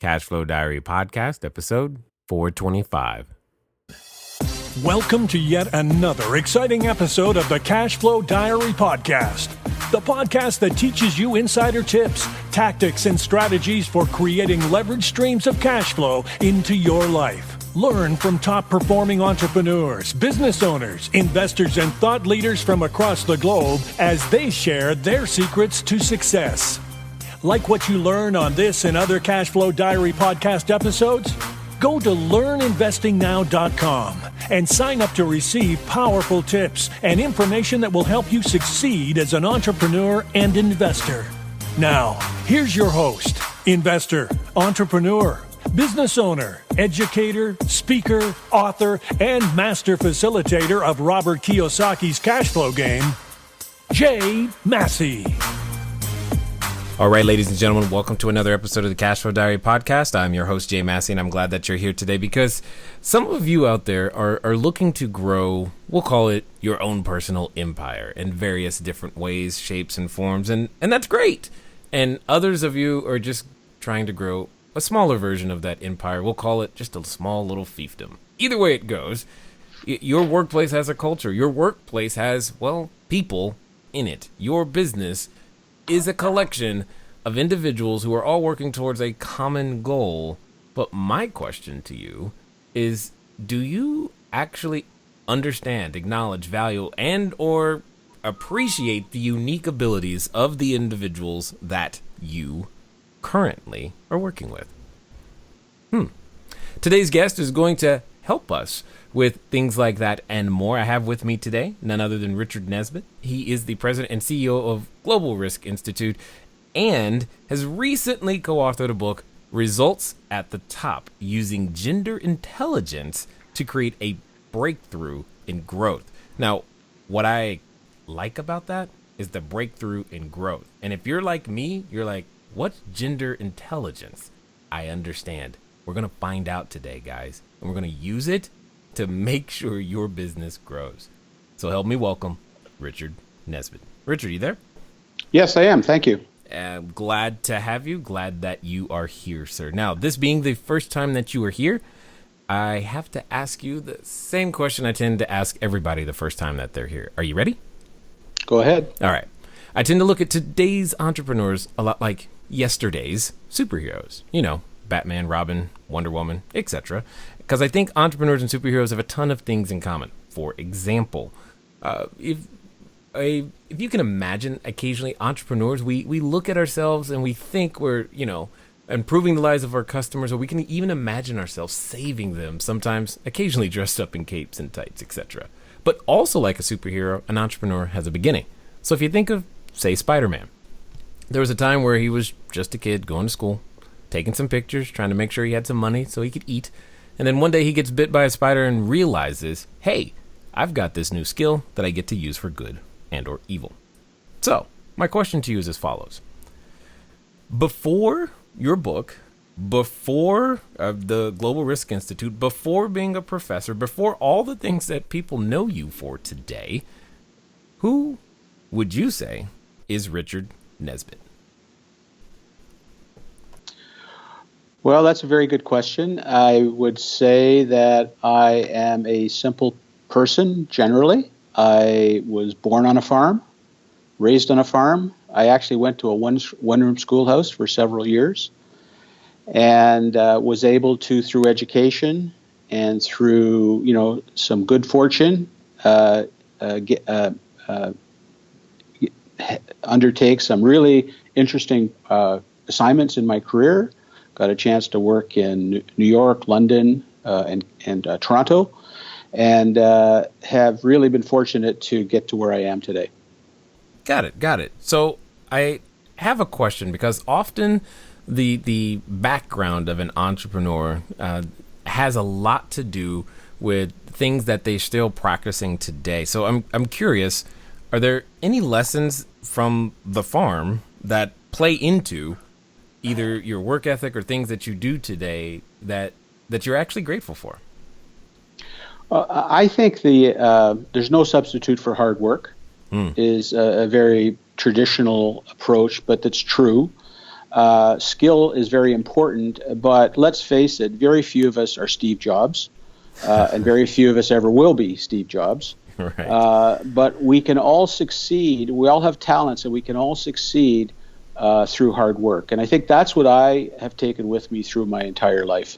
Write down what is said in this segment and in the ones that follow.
Cashflow Diary podcast, episode 425. Welcome to yet another exciting episode of the Cashflow Diary podcast, the podcast that teaches you insider tips, tactics, and strategies for creating leverage streams of cash flow into your life. Learn from top-performing entrepreneurs, business owners, investors, and thought leaders from across the globe as they share their secrets to success. Like what you learn on this and other Cashflow Diary podcast episodes? Go to learninvestingnow.com and sign up to receive powerful tips and information that will help you succeed as an entrepreneur and investor. Now, here's your host, investor, entrepreneur, business owner, educator, speaker, author, and master facilitator of Robert Kiyosaki's cash flow game, Jay Massey. All right, ladies and gentlemen, welcome to another episode of the Cashflow Diary podcast. I'm your host, Jay Massey, and I'm glad that you're here today because some of you out there are looking to grow, we'll call it your own personal empire in various different ways, shapes, and forms, and that's great. And others of you are just trying to grow a smaller version of that empire. We'll call it just a small little fiefdom. Either way it goes, your workplace has a culture. Your workplace has, well, people in it. Your business is a collection of individuals who are all working towards a common goal. But my question to you is, do you actually understand, acknowledge, value, and or appreciate the unique abilities of the individuals that you currently are working with? Today's guest is going to help us with things like that and more. I have with me today none other than Richard Nesbitt. He is the president and CEO of Global Risk Institute and has recently co-authored a book, Results at the Top, using gender intelligence to create a breakthrough in growth. Now, what I like about that is the breakthrough in growth. And if you're like me, you're like, what's gender intelligence? I understand. We're going to find out today, guys, and we're going to use it to make sure your business grows. So help me welcome Richard Nesbitt. Richard, you there? Yes, I am. Thank you. Glad to have you. Glad that you are here, sir. Now, this being the first time that you are here, I have to ask you the same question I tend to ask everybody the first time that they're here. Are you ready? Go ahead. All right. I tend to look at today's entrepreneurs a lot like yesterday's superheroes. You know, Batman, Robin, Wonder Woman, etc. Because I think entrepreneurs and superheroes have a ton of things in common. For example, if you can imagine, occasionally entrepreneurs, we look at ourselves and we think we're, improving the lives of our customers, or we can even imagine ourselves saving them, sometimes occasionally dressed up in capes and tights, etc. But also like a superhero, an entrepreneur has a beginning. So if you think of, say, Spider-Man, there was a time where he was just a kid going to school, taking some pictures, trying to make sure he had some money so he could eat. And then one day he gets bit by a spider and realizes, hey, I've got this new skill that I get to use for good and or evil. So my question to you is as follows. Before your book, before the Global Risk Institute, before being a professor, before all the things that people know you for today, who would you say is Richard Nesbitt? Well, that's a very good question. I would say that I am a simple person generally. I was born on a farm, raised on a farm. I actually went to a one-room schoolhouse for several years and was able to, through education and through, some good fortune, undertake some really interesting assignments in my career. Got a chance to work in New York, London, and Toronto, and have really been fortunate to get to where I am today. Got it. So I have a question because often the background of an entrepreneur has a lot to do with things that they're still practicing today. So I'm curious, are there any lessons from the farm that play into either your work ethic or things that you do today that you're actually grateful for? I think there's no substitute for hard work is a very traditional approach, but that's true. skill is very important, but let's face it, very few of us are Steve Jobs, and very few of us ever will be Steve Jobs. Right. But we can all succeed. We all have talents, and we can all succeed through hard work. And I think that's what I have taken with me through my entire life.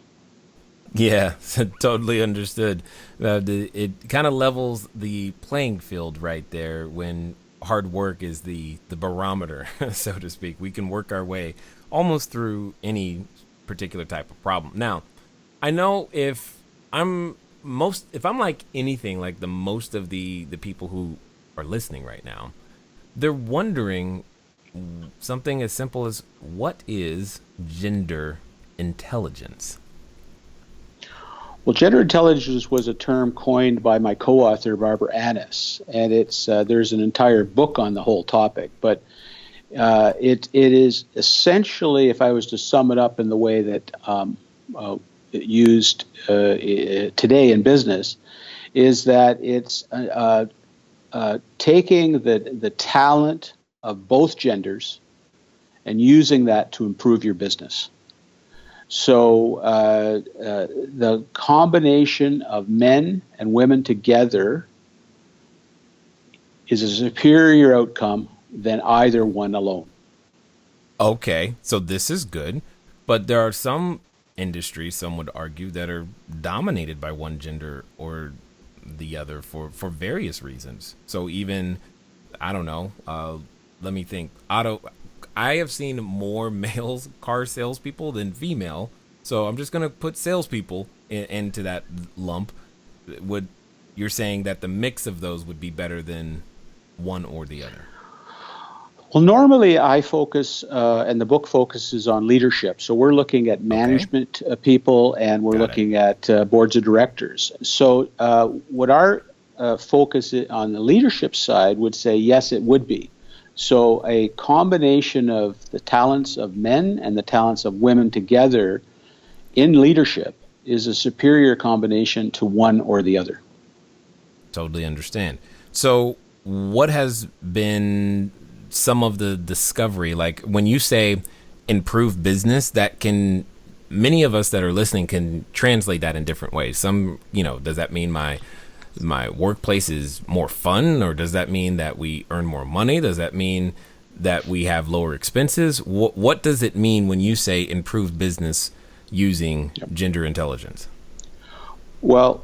Yeah, totally understood. It kind of levels the playing field right there when hard work is the barometer, so to speak. We can work our way almost through any particular type of problem. Now, I know if I'm like anything, like the most of the people who are listening right now, they're wondering something as simple as, what is gender intelligence? Well, gender intelligence was a term coined by my co-author, Barbara Annis, and there's an entire book on the whole topic. But it is essentially, if I was to sum it up in the way that used today in business, is that it's taking the talent of both genders and using that to improve your business. So the combination of men and women together is a superior outcome than either one alone. Okay, so this is good, but there are some industries, some would argue, that are dominated by one gender or the other for various reasons. So even, I don't know, let me think. I have seen more male car salespeople than female, so I'm just going to put salespeople into that lump. You're saying that the mix of those would be better than one or the other? Well, normally I focus, and the book focuses on leadership. So we're looking at management people, and we're looking at boards of directors. So what our focus on the leadership side would say, yes, it would be. So a combination of the talents of men and the talents of women together in leadership is a superior combination to one or the other. Totally understand. So what has been some of the discovery, like when you say improve business, that can, many of us that are listening can translate that in different ways. Some, does that mean my workplace is more fun, or does that mean that we earn more money? Does that mean that we have lower expenses? What does it mean when you say improve business using gender intelligence? Well,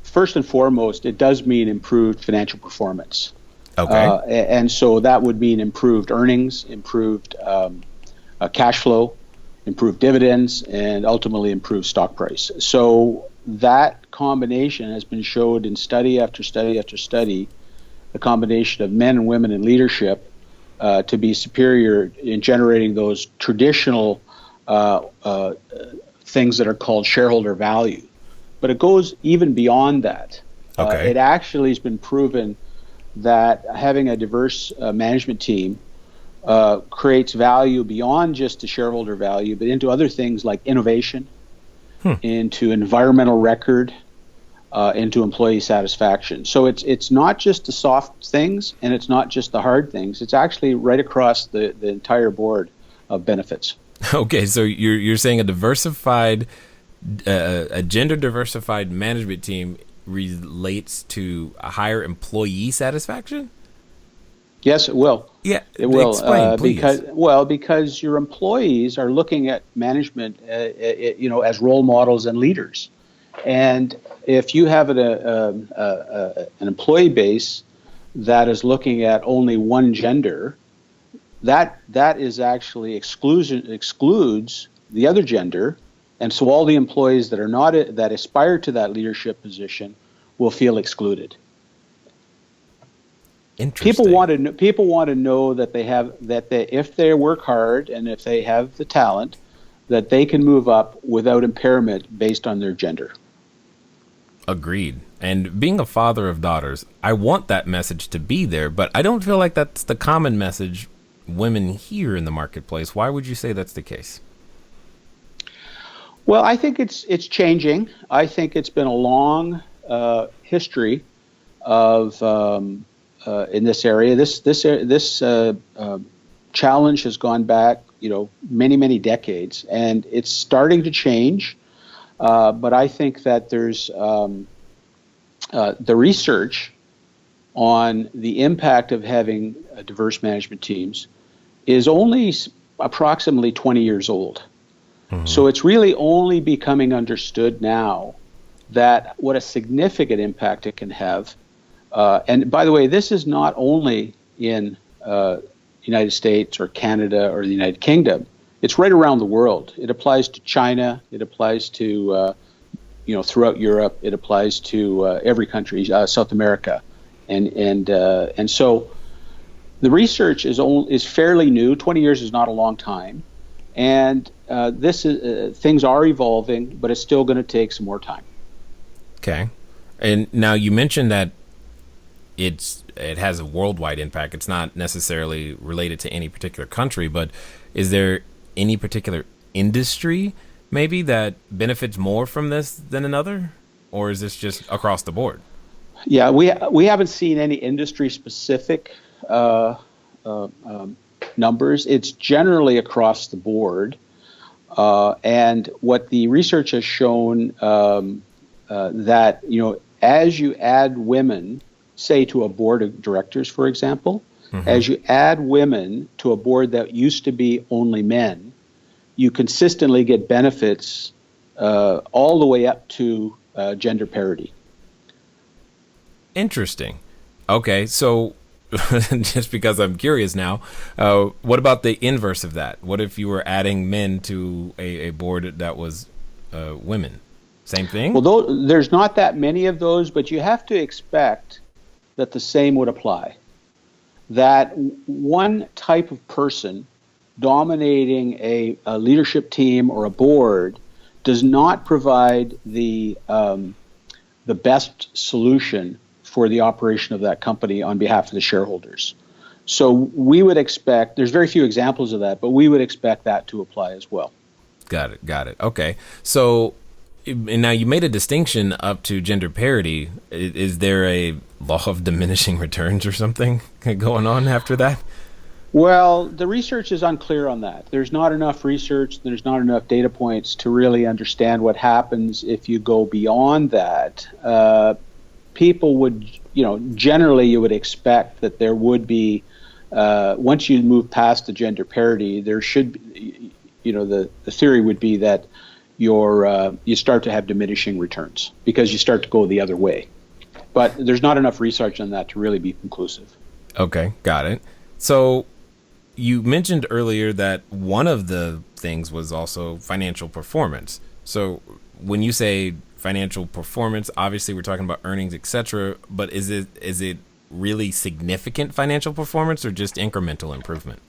first and foremost, it does mean improved financial performance. Okay. And so that would mean improved earnings, improved cash flow, improved dividends, and ultimately improved stock price. So that combination has been showed in study after study after study, the combination of men and women in leadership to be superior in generating those traditional things that are called shareholder value. But it goes even beyond that. Okay. It actually has been proven that having a diverse management team creates value beyond just the shareholder value, but into other things like innovation, into environmental record, into employee satisfaction. So it's not just the soft things, and it's not just the hard things. It's actually right across the entire board of benefits. Okay, so you're saying a gender diversified management team relates to a higher employee satisfaction? Yes, it will. Yeah, it will. Explain, please. Because your employees are looking at management, as role models and leaders. And if you have an employee base that is looking at only one gender, that is actually excludes the other gender. And so all the employees that are not that aspire to that leadership position will feel excluded. Interesting. People want to know that if they work hard and if they have the talent, that they can move up without impairment based on their gender. Agreed. And being a father of daughters, I want that message to be there, but I don't feel like that's the common message women hear in the marketplace. Why would you say that's the case? Well, I think it's changing. I think it's been a long history of in this area. This challenge has gone back many, many decades, and it's starting to change. But I think that there's the research on the impact of having diverse management teams is only approximately 20 years old. Mm-hmm. So it's really only becoming understood now that what a significant impact it can have. And by the way, this is not only in United States or Canada or the United Kingdom. It's right around the world. It applies to China. It applies to throughout Europe. It applies to every country, South America, and so the research is fairly new. 20 years is not a long time, and things are evolving, but it's still going to take some more time. Okay, and now you mentioned that it has a worldwide impact. It's not necessarily related to any particular country, but is there any particular industry maybe that benefits more from this than another, or is this just across the board? Yeah, we haven't seen any industry specific numbers. It's generally across the board, and what the research has shown that as you add women, say to a board of directors, for example, mm-hmm. as you add women to a board that used to be only men, you consistently get benefits all the way up to gender parity. Interesting. Okay, so just because I'm curious now, what about the inverse of that? What if you were adding men to a board that was women? Same thing? Well, there's not that many of those, but you have to expect that the same would apply. That one type of person dominating a leadership team or a board does not provide the best solution for the operation of that company on behalf of the shareholders. So we would expect, there's very few examples of that, but we would expect that to apply as well. Got it. Okay. So and now you made a distinction up to gender parity. Is there a law of diminishing returns or something going on after that? Well, the research is unclear on that. There's not enough research, there's not enough data points to really understand what happens if you go beyond that. People would, generally you would expect that there would be, once you move past the gender parity, there should be, the theory would be that you start to have diminishing returns because you start to go the other way. But there's not enough research on that to really be conclusive. Okay, got it. So you mentioned earlier that one of the things was also financial performance. So when you say financial performance, obviously we're talking about earnings, etc. But is it really significant financial performance or just incremental improvement?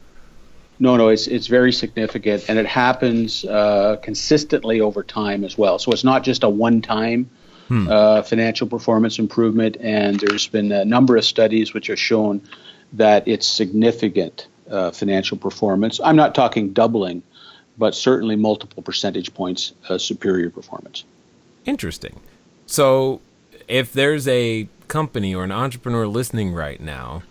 No, it's very significant, and it happens consistently over time as well. So it's not just a one-time financial performance improvement, and there's been a number of studies which have shown that it's significant financial performance. I'm not talking doubling, but certainly multiple percentage points superior performance. Interesting. So if there's a company or an entrepreneur listening right now,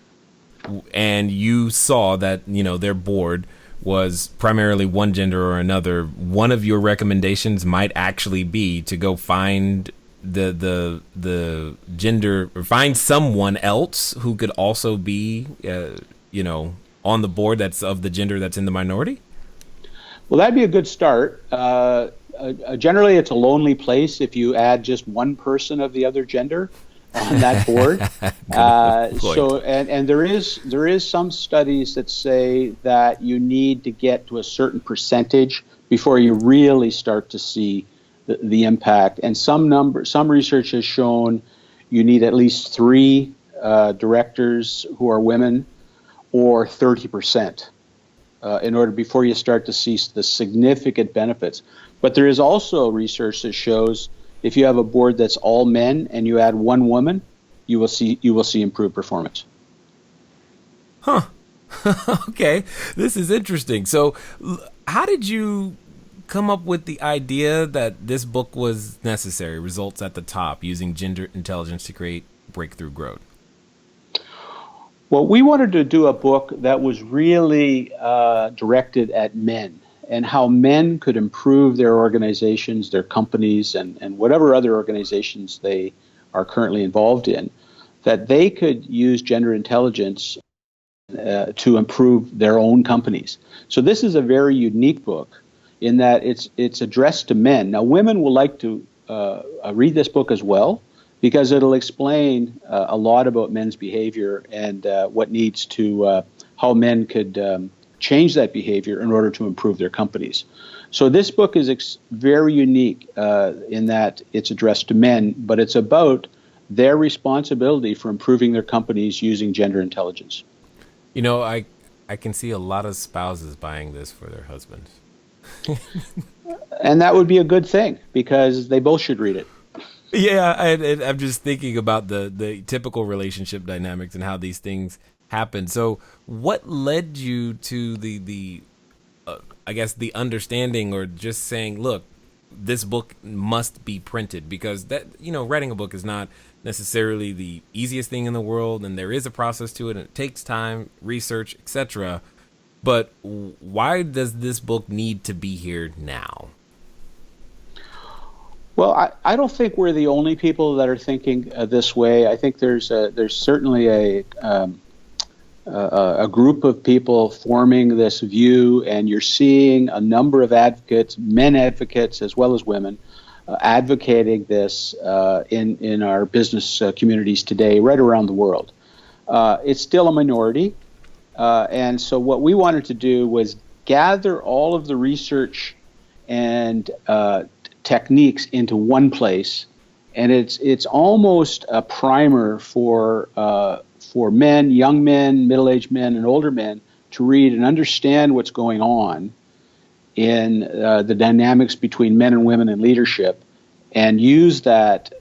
and you saw that their board was primarily one gender or another, one of your recommendations might actually be to go find the gender, or find someone else who could also be on the board that's of the gender that's in the minority? Well, that'd be a good start. Generally, it's a lonely place if you add just one person of the other gender on that board. And there is some studies that say that you need to get to a certain percentage before you really start to see the impact. And some research has shown you need at least 3 directors who are women, or 30%, in order before you start to see the significant benefits. But there is also research that shows if you have a board that's all men and you add one woman, you will see improved performance. Huh. Okay, this is interesting. So, how did you come up with the idea that this book was necessary? Results at the Top: Using Gender Intelligence to Create Breakthrough Growth. Well, we wanted to do a book that was really directed at men and how men could improve their organizations, their companies, and whatever other organizations they are currently involved in, that they could use gender intelligence to improve their own companies. So this is a very unique book in that it's addressed to men. Now, women will like to read this book as well, because it'll explain a lot about men's behavior and what needs to, how men could change that behavior in order to improve their companies. So this book is very unique in that it's addressed to men, but it's about their responsibility for improving their companies using gender intelligence. You know, I can see a lot of spouses buying this for their husbands. And that would be a good thing, because they both should read it. Yeah, I'm just thinking about the typical relationship dynamics and how these things happen. So what led you to the I guess the understanding, or just saying, look, this book must be printed? Because that, you know, writing a book is not necessarily the easiest thing in the world, and there is a process to it, and it takes time, research, etc. But why does this book need to be here now? Well, I don't think we're the only people that are thinking this way. I think there's certainly a group of people forming this view, and you're seeing a number of advocates, men advocates as well as women, advocating this in our business communities today, right around the world. It's still a minority, and so what we wanted to do was gather all of the research and techniques into one place, and it's almost a primer for men, young men, middle-aged men, and older men to read and understand what's going on in the dynamics between men and women in leadership, and use that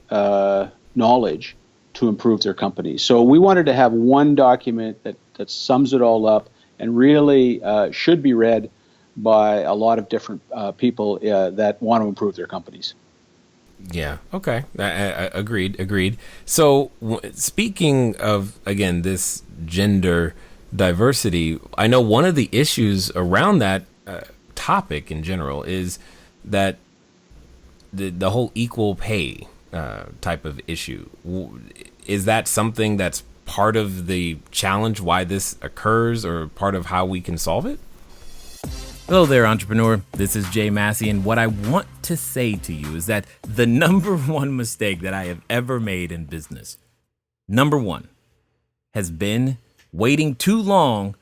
knowledge to improve their companies. So we wanted to have one document that sums it all up, and really should be read by a lot of different people that want to improve their companies. Yeah. Okay. Agreed. So speaking of, again, this gender diversity, I know one of the issues around that topic in general is that the whole equal pay type of issue. Is that something that's part of the challenge why this occurs, or part of how we can solve it? Hello there, entrepreneur. This is Jay Massey, and what I want to say to you is that the number one mistake that I have ever made in business, number one, has been waiting too long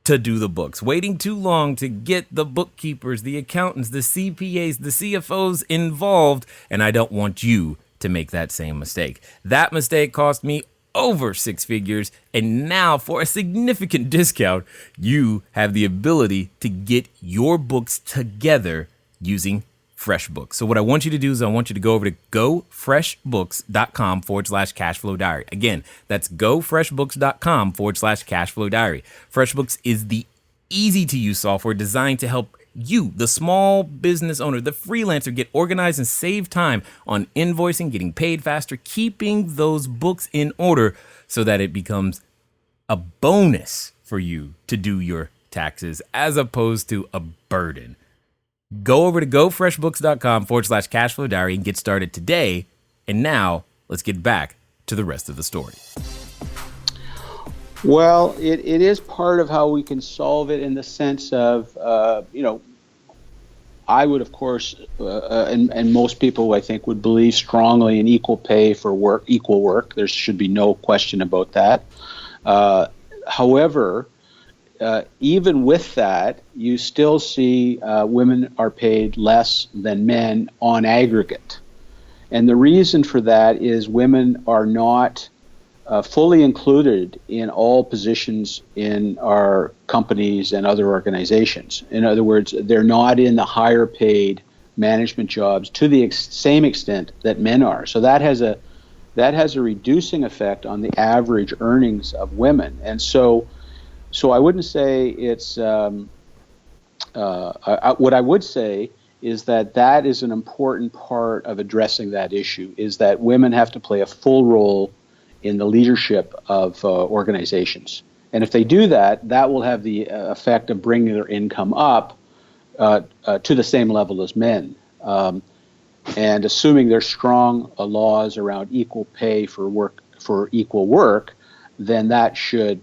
to do the books, waiting too long to get the bookkeepers, the accountants, the CPAs, the CFOs involved, and I don't want you to make that same mistake. That mistake cost me over 6 figures, and now for a significant discount, you have the ability to get your books together using FreshBooks. So what I want you to do is I want you to go over to gofreshbooks.com/CashFlowDiary. Again, that's gofreshbooks.com/CashFlowDiary. FreshBooks is the easy to use software designed to help you, the small business owner, the freelancer, get organized and save time on invoicing, getting paid faster, keeping those books in order so that it becomes a bonus for you to do your taxes as opposed to a burden. Go over to gofreshbooks.com/CashFlowDiary and get started today. And now let's get back to the rest of the story. Well, it is part of how we can solve it, in the sense of, I would, of course, and most people, I think, would believe strongly in equal pay for work, equal work. There should be no question about that. However, even with that, you still see women are paid less than men on aggregate. And the reason for that is women are not fully included in all positions in our companies and other organizations. In other words, they're not in the higher paid management jobs to the same extent that men are. So that has a reducing effect on the average earnings of women. And so I wouldn't say it's what I would say is that is an important part of addressing that issue, is that women have to play a full role in the leadership of organizations. And if they do that, that will have the effect of bringing their income up to the same level as men. And assuming there's strong laws around equal pay for equal work, then that should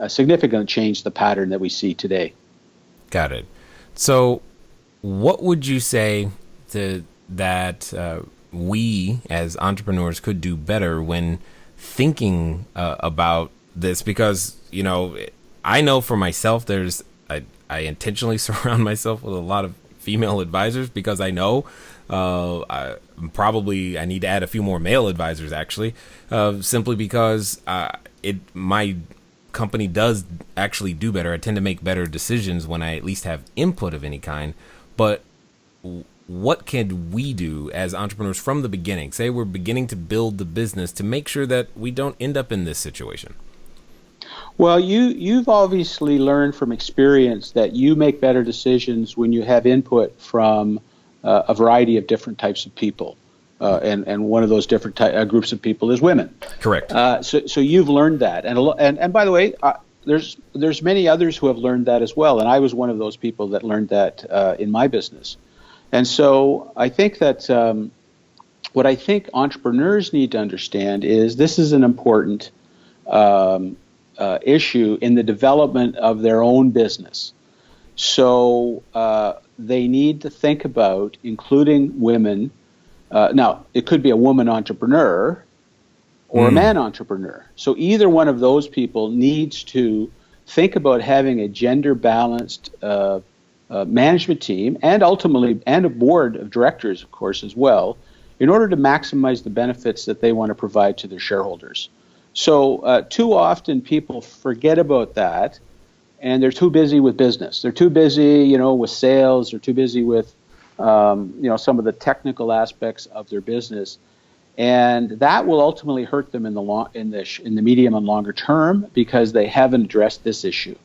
significantly change the pattern that we see today. Got it. So what would you say that we as entrepreneurs could do better when thinking about this? Because, I know for myself, I intentionally surround myself with a lot of female advisors because I know I need to add a few more male advisors, actually, simply because my company does actually do better. I tend to make better decisions when I at least have input of any kind. But what can we do as entrepreneurs from the beginning? Say we're beginning to build the business to make sure that we don't end up in this situation. Well, you've obviously learned from experience that you make better decisions when you have input from a variety of different types of people. And one of those different groups of people is women. Correct. So you've learned that, and by the way, there's many others who have learned that as well, and I was one of those people that learned that in my business. And so I think that what I think entrepreneurs need to understand is this is an important issue in the development of their own business. So they need to think about including women. Now, it could be a woman entrepreneur or a man entrepreneur. So either one of those people needs to think about having a gender-balanced management team and ultimately and a board of directors, of course, as well, in order to maximize the benefits that they want to provide to their shareholders. So too often people forget about that, and they're too busy with business. They're too busy, with sales. They're too busy with some of the technical aspects of their business, and that will ultimately hurt them in the medium and longer term because they haven't addressed this issue.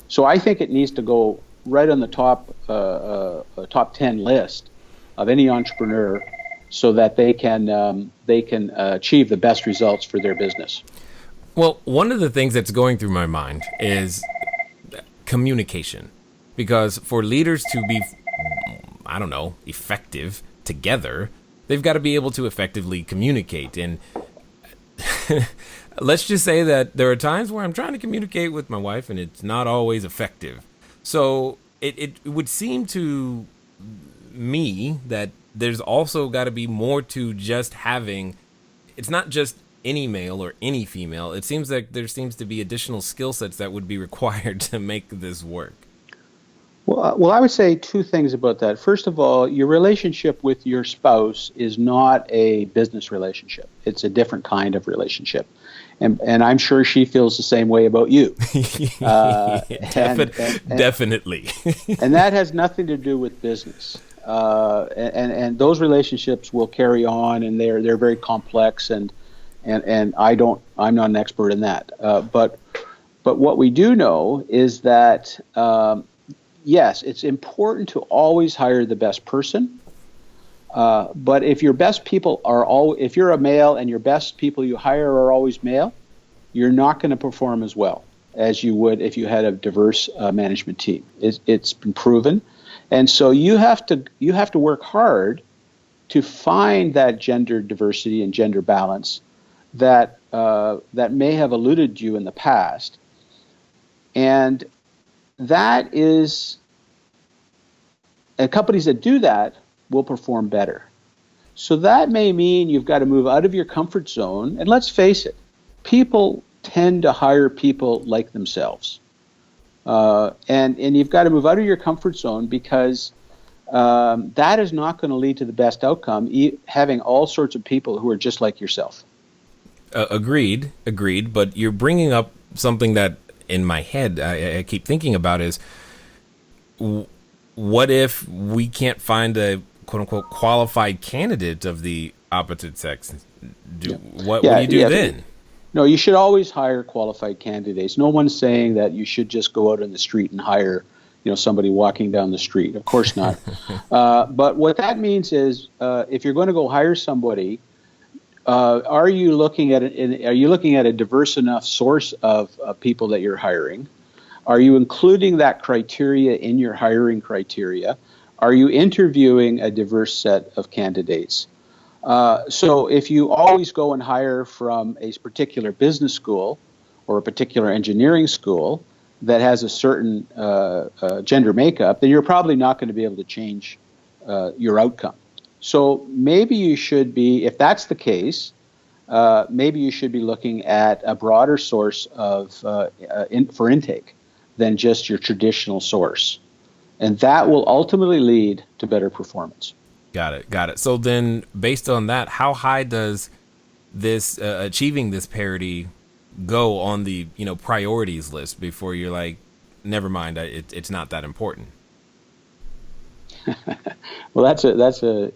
So I think it needs to go right on the top 10 list of any entrepreneur, so that they can achieve the best results for their business. Well, one of the things that's going through my mind is communication, because for leaders to be, effective together, they've got to be able to effectively communicate. And let's just say that there are times where I'm trying to communicate with my wife and it's not always effective. So it would seem to me that there's also got to be more to just having, it's not just any male or any female. It seems like there seems to be additional skill sets that would be required to make this work. Well, I would say two things about that. First of all, your relationship with your spouse is not a business relationship. It's a different kind of relationship. And I'm sure she feels the same way about you. Definitely. And that has nothing to do with business. And those relationships will carry on, and they're very complex, and I'm not an expert in that. But what we do know is that yes, it's important to always hire the best person. But if your best people if you're a male and your best people you hire are always male, you're not going to perform as well as you would if you had a diverse management team. It's been proven. And so you have to work hard to find that gender diversity and gender balance that may have eluded you in the past. And that is, and companies that do that will perform better. So that may mean you've got to move out of your comfort zone. And let's face it, people tend to hire people like themselves. And you've got to move out of your comfort zone because that is not going to lead to the best outcome, having all sorts of people who are just like yourself. Agreed. But you're bringing up something that in my head I keep thinking about is, what if we can't find a quote-unquote qualified candidate of the opposite sex? What do you do then? No, you should always hire qualified candidates. No one's saying that you should just go out on the street and hire, somebody walking down the street. Of course not. But what that means is, if you're going to go hire somebody, Are you looking at a diverse enough source of people that you're hiring? Are you including that criteria in your hiring criteria? Are you interviewing a diverse set of candidates? So if you always go and hire from a particular business school or a particular engineering school that has a certain gender makeup, then you're probably not going to be able to change your outcome. So maybe you should be, if that's the case, maybe you should be looking at a broader source of for intake than just your traditional source. And that will ultimately lead to better performance. Got it. So then, based on that, how high does this achieving this parity go on the priorities list before you're like, never mind, it's not that important? Well, that's a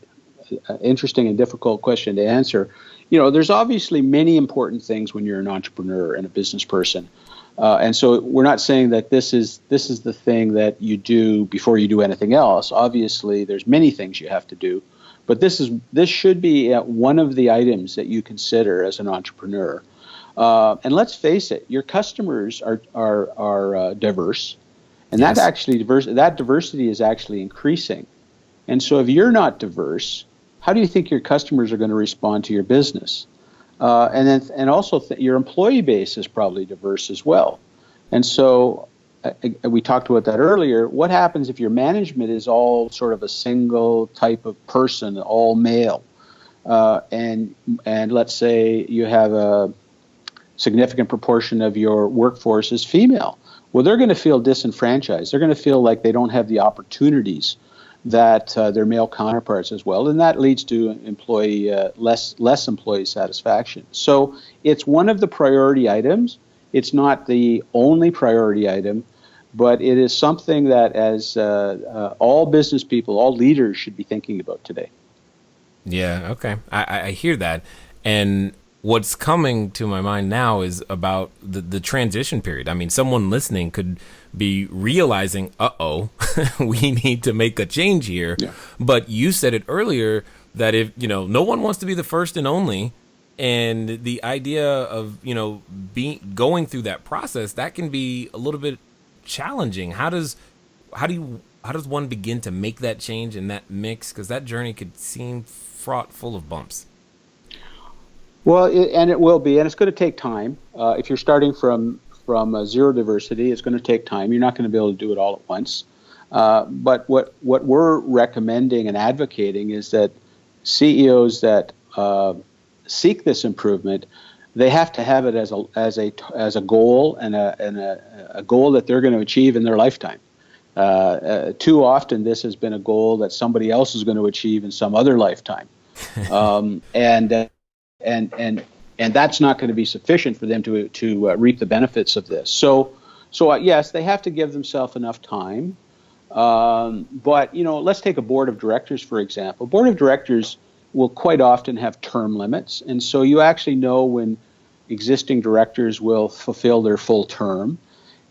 interesting and difficult question to answer. There's obviously many important things when you're an entrepreneur and a business person. And so we're not saying that this is the thing that you do before you do anything else. Obviously, there's many things you have to do, but this should be one of the items that you consider as an entrepreneur. And let's face it, your customers are diverse, and Yes. that diversity is actually increasing. And so if you're not diverse, how do you think your customers are going to respond to your business? And also your employee base is probably diverse as well. And so we talked about that earlier. What happens if your management is all sort of a single type of person, all male? And let's say you have a significant proportion of your workforce is female. Well, they're going to feel disenfranchised. They're going to feel like they don't have the opportunities that their male counterparts as well, and that leads to less employee satisfaction. So it's one of the priority items. It's not the only priority item, but it is something that as all business people, all leaders should be thinking about today. Yeah, okay. I hear that. And what's coming to my mind now is about the transition period. I mean, someone listening could be realizing, we need to make a change here. Yeah. But you said it earlier that if, no one wants to be the first and only, and the idea of, going through that process, that can be a little bit challenging. How does one begin to make that change in that mix? Because that journey could seem fraught full of bumps. Well, it will be, and it's going to take time. If you're starting from zero diversity, it's going to take time. You're not going to be able to do it all at once. But what we're recommending and advocating is that CEOs that seek this improvement, they have to have it as a goal and a goal that they're going to achieve in their lifetime. Too often, this has been a goal that somebody else is going to achieve in some other lifetime, and that's not going to be sufficient for them to reap the benefits of this. So yes, they have to give themselves enough time. But let's take a board of directors, for example. Board of directors will quite often have term limits, and so you actually know when existing directors will fulfill their full term.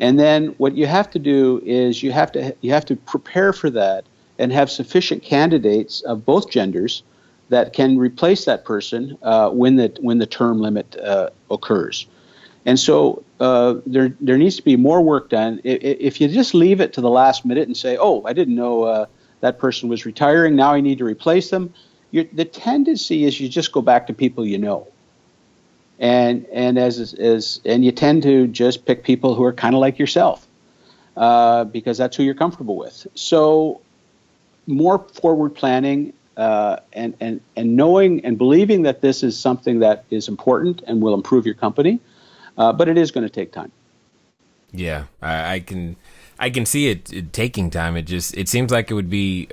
And then what you have to do is you have to prepare for that and have sufficient candidates of both genders that can replace that person when the term limit occurs. And so there needs to be more work done. If you just leave it to the last minute and say, I didn't know that person was retiring, now I need to replace them, the tendency is you just go back to people you know. And you tend to just pick people who are kind of like yourself because that's who you're comfortable with. So more forward planning and knowing and believing that this is something that is important and will improve your company, but it is going to take time. Yeah, I can see it taking time. It seems like it would be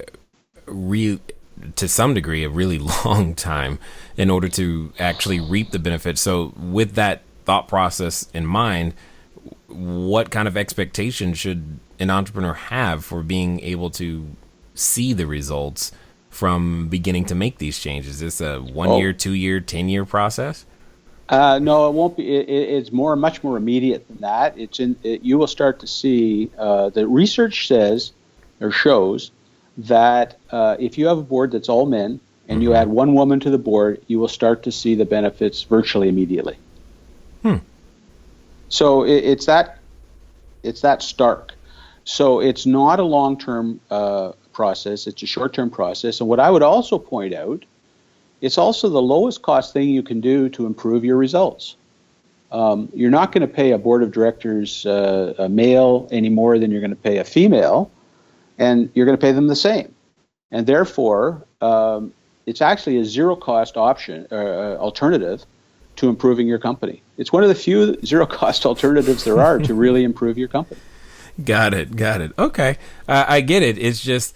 to some degree a really long time in order to actually reap the benefits. So with that thought process in mind, what kind of expectation should an entrepreneur have for being able to see the results from beginning to make these changes? Is this a 1 year, 2 year, 10-year process? No, it won't be. It's much more immediate than that. You will start to see, the research says or shows that if you have a board that's all men and you add one woman to the board, you will start to see the benefits virtually immediately. So it's that stark. So it's not a long-term process, it's a short-term process. And what I would also point out, it's also the lowest cost thing you can do to improve your results. You're not going to pay a board of directors a male any more than you're going to pay a female, and you're going to pay them the same. And therefore, it's actually a zero-cost alternative to improving your company. It's one of the few zero-cost alternatives there are to really improve your company. Got it. Okay. I get it. It's just,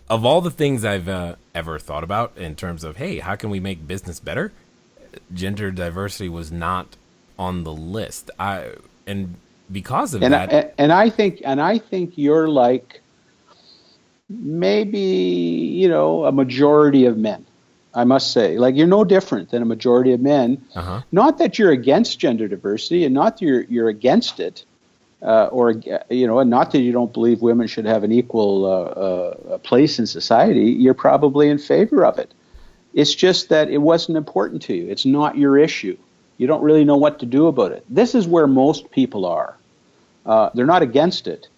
of all the things I've ever thought about in terms of, hey, how can we make business better? Gender diversity was not on the list. And because of that. And I think you're like maybe, a majority of men. I must say, like, you're no different than a majority of men. Not that you're against gender diversity, and not that you're against it, and not that you don't believe women should have an equal place in society. You're probably in favor of it. It's just that it wasn't important to you. It's not your issue. You don't really know what to do about it. This is where most people are. They're not against it,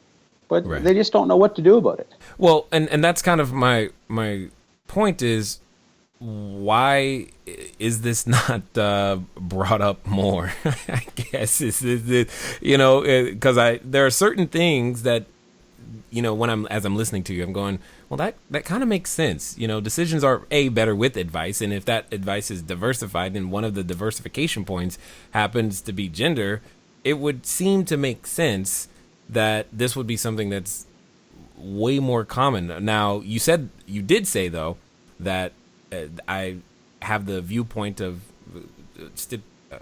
but they just don't know what to do about it. Well, and that's kind of my point is, why is this not brought up more? I guess because there are certain things that, as I'm listening to you, I'm going, well, that kind of makes sense. Decisions are better with advice, and if that advice is diversified, and one of the diversification points happens to be gender, it would seem to make sense that this would be something that's way more common. Now, you did say though that I have the viewpoint of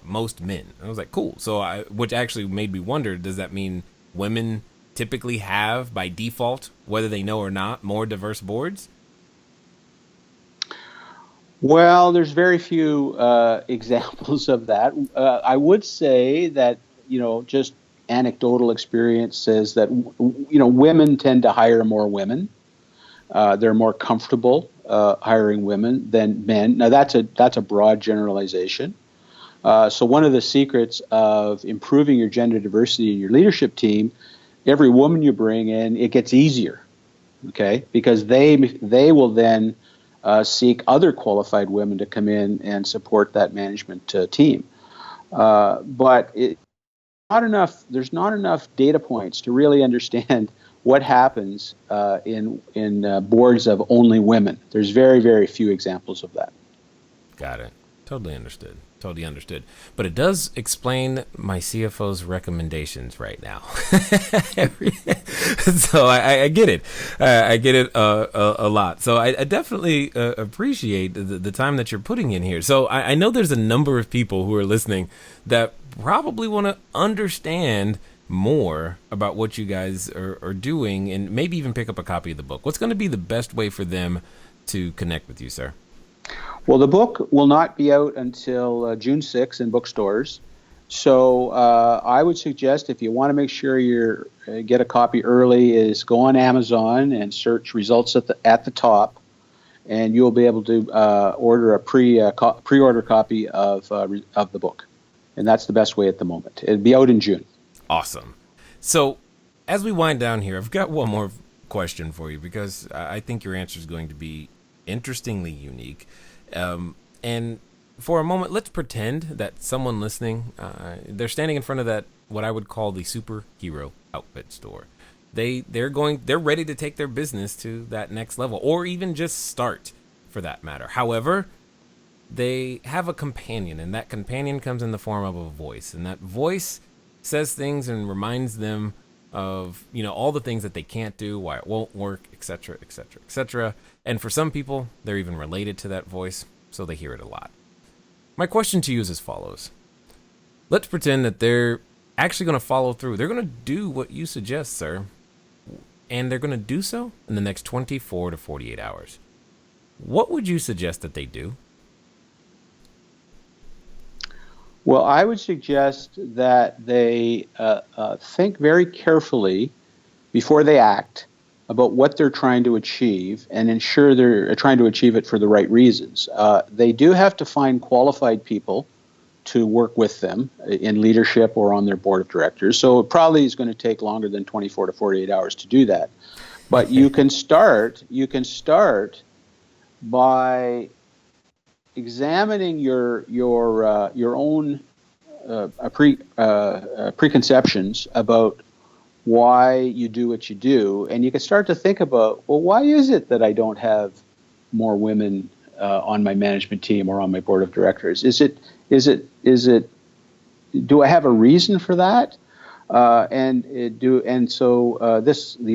most men. I was like, cool. So which actually made me wonder, does that mean women typically have, by default, whether they know or not, more diverse boards? Well, there's very few examples of that. I would say that, just anecdotal experience says that, women tend to hire more women. They're more comfortable hiring women than men. Now, that's a broad generalization. So one of the secrets of improving your gender diversity in your leadership team, every woman you bring in, it gets easier, okay? Because they will then seek other qualified women to come in and support that management team. But there's not enough data points to really understand what happens in boards of only women. There's very, very few examples of that. Got it. Totally understood. But it does explain my CFO's recommendations right now. So I get it. I get it a lot. So I definitely appreciate the time that you're putting in here. So I know there's a number of people who are listening that probably want to understand more about what you guys are doing, and maybe even pick up a copy of the book. What's going to be the best way for them to connect with you, sir? Well, the book will not be out until June 6th in bookstores. So I would suggest, if you want to make sure you get a copy early, is go on Amazon and search results at the top, and you'll be able to order a pre-order copy of the book. And that's the best way at the moment. It'll be out in June. Awesome. So as we wind down here, I've got one more question for you, because I think your answer is going to be interestingly unique. And for a moment, let's pretend that someone listening, they're standing in front of that, what I would call the superhero outfit store. They're ready to take their business to that next level, or even just start, for that matter. However, they have a companion, and that companion comes in the form of a voice, and that voice says things and reminds them of, all the things that they can't do, why it won't work, etc., etc., etc. And for some people, they're even related to that voice, so they hear it a lot. My question to you is as follows. Let's pretend that they're actually going to follow through. They're going to do what you suggest, sir, and they're going to do so in the next 24 to 48 hours. What would you suggest that they do? Well, I would suggest that they think very carefully before they act, about what they're trying to achieve and ensure they're trying to achieve it for the right reasons. They do have to find qualified people to work with them in leadership or on their board of directors. So it probably is going to take longer than 24 to 48 hours to do that. But you can start by examining your own preconceptions about why you do what you do, and you can start to think about, well, why is it that I don't have more women on my management team or on my board of directors? Is it do I have a reason for that? The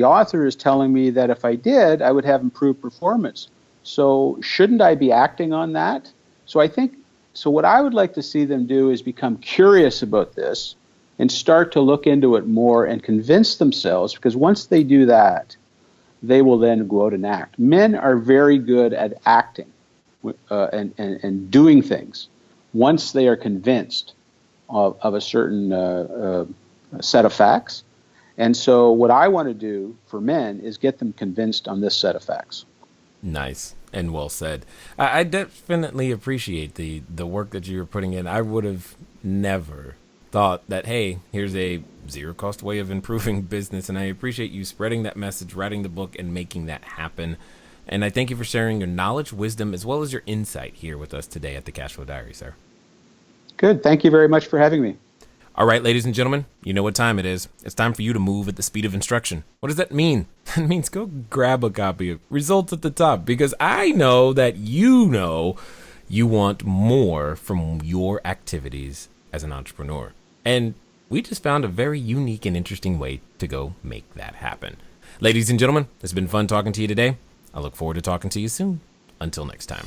author is telling me that if I did, I would have improved performance. So shouldn't I be acting on that? So what I would like to see them do is become curious about this and start to look into it more and convince themselves, because once they do that, they will then go out and act. Men are very good at acting and doing things once they are convinced of a certain set of facts. And so what I want to do for men is get them convinced on this set of facts. Nice and well said. I definitely appreciate the work that you're putting in. I would have never thought that, hey, here's a zero-cost way of improving business, and I appreciate you spreading that message, writing the book, and making that happen. And I thank you for sharing your knowledge, wisdom, as well as your insight here with us today at the Cashflow Diary, sir. Good. Thank you very much for having me. All right, ladies and gentlemen, you know what time it is. It's time for you to move at the speed of instruction. What does that mean? It means go grab a copy of Results at the Top, because I know that you want more from your activities as an entrepreneur. And we just found a very unique and interesting way to go make that happen. Ladies and gentlemen, it's been fun talking to you today. I look forward to talking to you soon. Until next time.